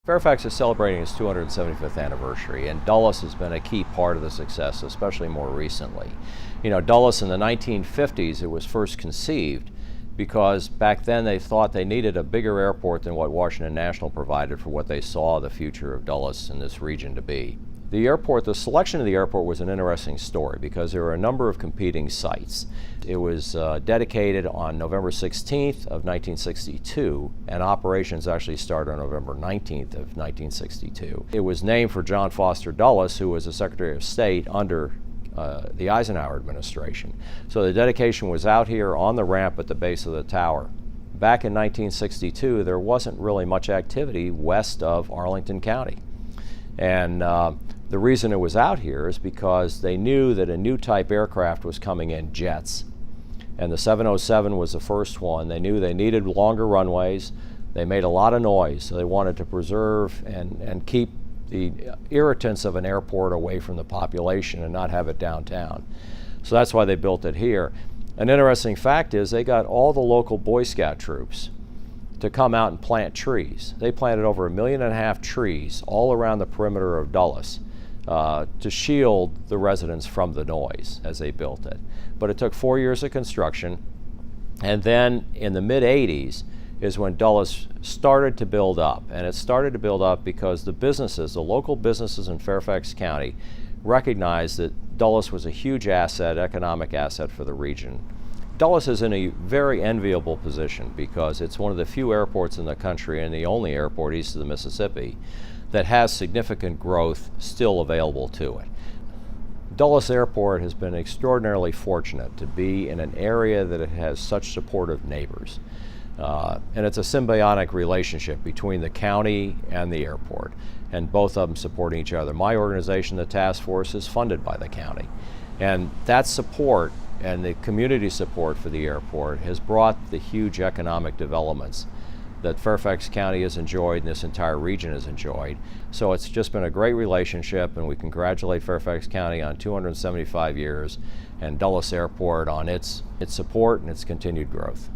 Fairfax is celebrating its 275th anniversary, and Dulles has been a key part of the success, especially more recently. You know, Dulles in the 1950s, it was first conceived because back then they thought they needed a bigger airport than what Washington National provided for what they saw the future of Dulles in this region to be. The selection of the airport was an interesting story because there were a number of competing sites. It was dedicated on November 16th of 1962, and operations actually started on November 19th of 1962. It was named for John Foster Dulles, who was the Secretary of State under the Eisenhower administration. So the dedication was out here on the ramp at the base of the tower. Back in 1962, there wasn't really much activity west of Arlington County. And the reason it was out here is because they knew that a new type aircraft was coming in, jets. And the 707 was the first one. They knew they needed longer runways. They made a lot of noise, so they wanted to preserve and keep the irritants of an airport away from the population and not have it downtown. So that's why they built it here. An interesting fact is they got all the local Boy Scout troops to come out and plant trees. They planted over 1.5 million trees all around the perimeter of Dulles to shield the residents from the noise as they built it. But it took 4 years of construction, and then in the mid-80s is when Dulles started to build up. And it started to build up because the local businesses in Fairfax County recognized that Dulles was a huge asset, economic asset for the region. Dulles is in a very enviable position because it's one of the few airports in the country and the only airport east of the Mississippi that has significant growth still available to it. Dulles Airport has been extraordinarily fortunate to be in an area that it has such supportive neighbors. And it's a symbiotic relationship between the county and the airport, and both of them supporting each other. My organization, the task force, is funded by the county. And that support and the community support for the airport has brought the huge economic developments that Fairfax County has enjoyed and this entire region has enjoyed. So it's just been a great relationship, and we congratulate Fairfax County on 275 years and Dulles Airport on its support and its continued growth.